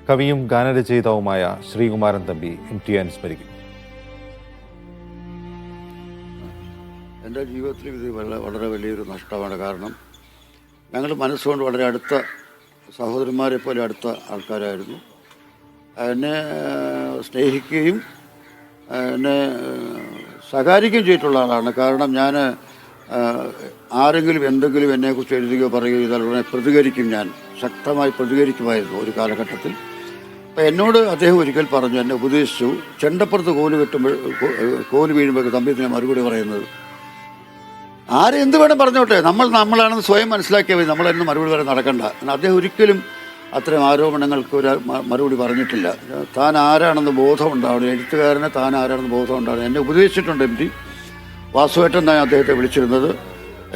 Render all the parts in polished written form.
കവിയും ഗാനരചയിതാവുമായ ശ്രീകുമാരൻ തമ്പി MT അനുസ്മരിക്കും. എൻ്റെ ജീവിതത്തിൽ ഇത് വളരെ വലിയൊരു നഷ്ടമാണ്. കാരണം ഞങ്ങൾ മനസ്സുകൊണ്ട് വളരെ അടുത്ത സഹോദരന്മാരെ പോലെ അടുത്ത ആൾക്കാരായിരുന്നു. എന്നെ സ്നേഹിക്കുകയും എന്നെ സഹകരിക്കുകയും ചെയ്തിട്ടുള്ള ആളാണ്. കാരണം ഞാൻ ആരെങ്കിലും എന്തെങ്കിലും എന്നെക്കുറിച്ച് എഴുതുകയോ പറയുകയോ ചെയ്താൽ ഉടനെ പ്രതികരിക്കും. ഞാൻ ശക്തമായി പ്രതികരിക്കുമായിരുന്നു ഒരു കാലഘട്ടത്തിൽ. അപ്പം എന്നോട് അദ്ദേഹം ഒരിക്കൽ പറഞ്ഞു, എന്നെ ഉപദേശിച്ചു, ചെണ്ടപ്പുറത്ത് കോല് വീഴുമ്പോൾ തമ്പി മറുപടി പറയുന്നത് ആരെന്ത് വേണം പറഞ്ഞോട്ടെ, നമ്മളാണെന്ന് സ്വയം മനസ്സിലാക്കിയാൽ മതി, നമ്മളെന്ന് മറുപടി പറയാൻ നടക്കണ്ട. അദ്ദേഹം ഒരിക്കലും അത്തരം ആരോപണങ്ങൾക്ക് ഒരു മറുപടി പറഞ്ഞിട്ടില്ല. താൻ ആരാണെന്ന് ബോധമുണ്ടാവണം, എഴുത്തുകാരനെ താൻ ആരാണെന്ന് ബോധമുണ്ടാവണം. എന്നെ ഉപദേശിച്ചിട്ടുണ്ട് MT വാസുവേട്ടൻ എന്നാണ് അദ്ദേഹത്തെ വിളിച്ചിരുന്നത്.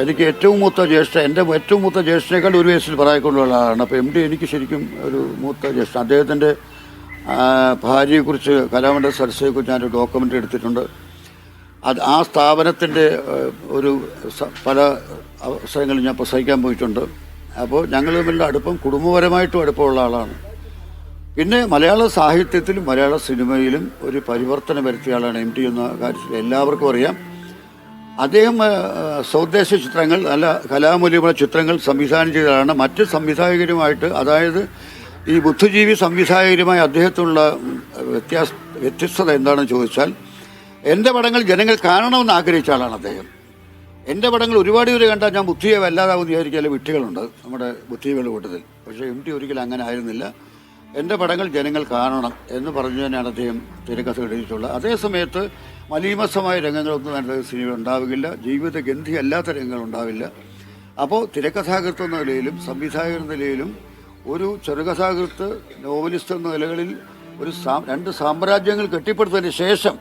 എനിക്ക് ഏറ്റവും മൂത്ത എൻ്റെ ഏറ്റവും മൂത്ത ജ്യേഷ്ഠനേക്കാൾ ഒരു വയസ്സിൽ പ്രായക്കൊണ്ടുള്ള ആളാണ്. അപ്പോൾ MT എനിക്ക് ശരിക്കും ഒരു മൂത്ത ജ്യേഷ്ഠൻ. അദ്ദേഹത്തിൻ്റെ ഭാര്യയെക്കുറിച്ച്, കലാമണ്ഡല സരസ്വതിയെക്കുറിച്ച് ഞാനൊരു ഡോക്യുമെൻ്ററി എടുത്തിട്ടുണ്ട്. ആ സ്ഥാപനത്തിൻ്റെ പല അവസരങ്ങളിൽ ഞാൻ പ്രസംഗിക്കാൻ പോയിട്ടുണ്ട്. അപ്പോൾ ഞങ്ങൾ തമ്മിലുള്ള അടുപ്പം കുടുംബപരമായിട്ടും അടുപ്പമുള്ള ആളാണ്. പിന്നെ മലയാള സാഹിത്യത്തിലും മലയാള സിനിമയിലും ഒരു പരിവർത്തനം വരുത്തിയ ആളാണ് MT എന്ന കാര്യത്തിൽ എല്ലാവർക്കും അറിയാം. അദ്ദേഹം സ്വദേശ ചിത്രങ്ങൾ, നല്ല കലാമൂല്യമുള്ള ചിത്രങ്ങൾ സംവിധാനം ചെയ്തതാണ്. മറ്റ് സംവിധായകരുമായിട്ട്, അതായത് ഈ ബുദ്ധിജീവി സംവിധായകരുമായി അദ്ദേഹത്തിനുള്ള വ്യത്യസ്തത എന്താണെന്ന് ചോദിച്ചാൽ, എൻ്റെ പടങ്ങൾ ജനങ്ങൾ കാണണമെന്ന് ആഗ്രഹിച്ച ആളാണ് അദ്ദേഹം. എൻ്റെ പടങ്ങൾ ഒരുപാട് പേര് കണ്ടാൽ ഞാൻ ബുദ്ധിയെ വല്ലാതാവും വിചാരിക്കാതെ വിട്ടികളുണ്ട് നമ്മുടെ ബുദ്ധികളുടെ കൂട്ടത്തിൽ. പക്ഷേ MT ഒരിക്കലും അങ്ങനെ ആയിരുന്നില്ല. എൻ്റെ പടങ്ങൾ ജനങ്ങൾ കാണണം എന്ന് പറഞ്ഞു തന്നെയാണ് അദ്ദേഹം തിരക്കഥ എഴുതിയിട്ടുള്ളത്. അതേസമയത്ത് മലീമസമായ രംഗങ്ങളൊന്നും എൻ്റെ സിനിമ ഉണ്ടാവുകയില്ല, ജീവിതഗന്ധി അല്ലാത്ത രംഗങ്ങൾ ഉണ്ടാവില്ല. അപ്പോൾ തിരക്കഥാകൃത്ത് എന്ന നിലയിലും സംവിധായകൻ എന്ന നിലയിലും ഒരു ചെറുകഥാകൃത്ത്, നോവലിസ്റ്റ് എന്ന നിലകളിൽ രണ്ട് സാമ്രാജ്യങ്ങൾ കെട്ടിപ്പടുത്തതിന് ശേഷം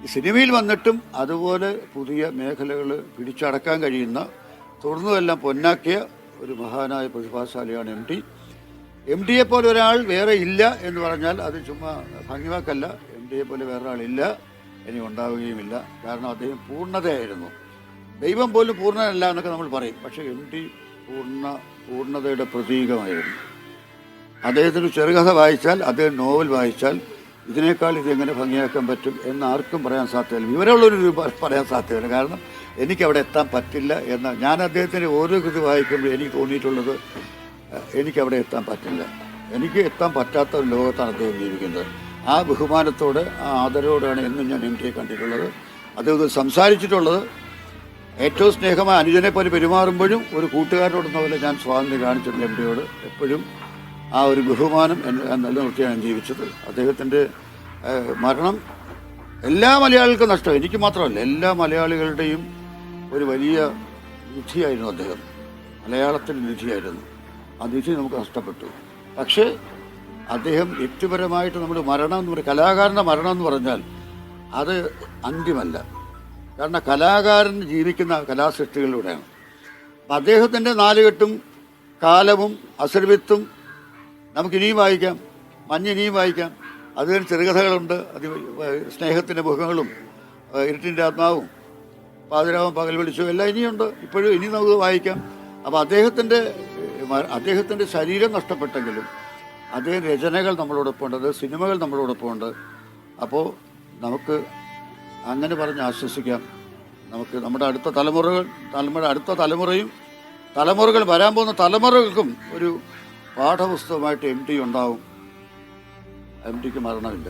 ഈ സിനിമയിൽ വന്നിട്ടും അതുപോലെ പുതിയ മേഖലകൾ പിടിച്ചടക്കാൻ കഴിയുന്ന, തുടർന്നുമെല്ലാം പൊന്നാക്കിയ ഒരു മഹാനായ പ്രതിഭാശാലിയാണ് MT. MTയെ പോലെ ഒരാൾ വേറെ ഇല്ല എന്ന് പറഞ്ഞാൽ അത് ചുമ്മാ ഭംഗിവാക്കല്ല. MTയെ പോലെ വേറെ ഒരാളില്ല, ഇനി ഉണ്ടാവുകയുമില്ല. കാരണം അദ്ദേഹം പൂർണ്ണതയായിരുന്നു. ദൈവം പോലും പൂർണ്ണനല്ല എന്നൊക്കെ നമ്മൾ പറയും. പക്ഷേ MT പൂർണ്ണതയുടെ പ്രതീകമായിരുന്നു. അദ്ദേഹത്തിന് ചെറുകഥ വായിച്ചാൽ, അദ്ദേഹം നോവൽ വായിച്ചാൽ ഇതിനേക്കാൾ ഇതെങ്ങനെ ഭംഗിയാക്കാൻ പറ്റും എന്ന് ആർക്കും പറയാൻ സാധ്യമല്ല. വിവരമുള്ളൊരു പറയാൻ സാധ്യമല്ല. കാരണം എനിക്കവിടെ എത്താൻ പറ്റില്ല എന്ന, ഞാൻ അദ്ദേഹത്തിൻ്റെ ഓരോ കൃതി വായിക്കുമ്പോൾ എനിക്ക് തോന്നിയിട്ടുള്ളത് എനിക്കവിടെ എത്താൻ പറ്റില്ല. എനിക്ക് എത്താൻ പറ്റാത്ത ഒരു ലോകത്താണ് അദ്ദേഹം ജീവിക്കുന്നത്. ആ ബഹുമാനത്തോടെ, ആ ആദരവോടെയാണ് എന്നും ഞാൻ MTയെ കണ്ടിട്ടുള്ളത്. അദ്ദേഹം സംസാരിച്ചിട്ടുള്ളത്. ഏറ്റവും സ്നേഹമായ അനുജനെ പോലെ പെരുമാറുമ്പോഴും ഒരു കൂട്ടുകാരനോടെന്ന പോലെ ഞാൻ സ്വാതന്ത്ര്യം കാണിച്ചിട്ടുണ്ട് MTയോട്. എപ്പോഴും ആ ഒരു ബഹുമാനം നിലനിർത്തിയാണ് ഞാൻ ജീവിച്ചത്. അദ്ദേഹത്തിൻ്റെ മരണം എല്ലാ മലയാളികൾക്കും നഷ്ടം, എനിക്ക് മാത്രമല്ല എല്ലാ മലയാളികളുടെയും ഒരു വലിയ നിധിയായിരുന്നു അദ്ദേഹം. മലയാളത്തിൻ്റെ നിധിയായിരുന്നു. ആ നിധി നമുക്ക് നഷ്ടപ്പെട്ടു. പക്ഷേ അദ്ദേഹം വ്യക്തിപരമായിട്ട് നമ്മൾ മരണം എന്ന് പറയുക, കലാകാരൻ്റെ മരണം എന്ന് പറഞ്ഞാൽ അത് അന്ത്യമല്ല. കാരണം കലാകാരൻ ജീവിക്കുന്ന കലാസൃഷ്ടികളിലൂടെയാണ്. അപ്പം അദ്ദേഹത്തിൻ്റെ നാലുകെട്ടും കാലവും അസുരവിത്തും നമുക്കിനിയും വായിക്കാം. മഞ്ഞ് ഇനിയും വായിക്കാം. അതിന് ചെറുകഥകളുണ്ട്. സ്നേഹത്തിൻ്റെ മുഖങ്ങളും ഇരുട്ടിൻ്റെ ആത്മാവും പാതിരാവും പകൽ വിളിച്ചു എല്ലാം ഇനിയുണ്ട്. ഇപ്പോഴും ഇനി നമുക്ക് വായിക്കാം. അപ്പോൾ അദ്ദേഹത്തിൻ്റെ ശരീരം നഷ്ടപ്പെട്ടെങ്കിലും അദ്ദേഹം രചനകൾ നമ്മളോടൊപ്പം ഉണ്ട്, അത് സിനിമകൾ നമ്മളോടൊപ്പം ഉണ്ട്. അപ്പോൾ നമുക്ക് അങ്ങനെ പറഞ്ഞ് ആശ്വസിക്കാം. നമുക്ക് നമ്മുടെ അടുത്ത തലമുറയും തലമുറകൾ വരാൻ പോകുന്ന തലമുറകൾക്കും ഒരു പാഠപുസ്തകമായിട്ട് MT ഉണ്ടാവും. MTക്ക് മരണമില്ല.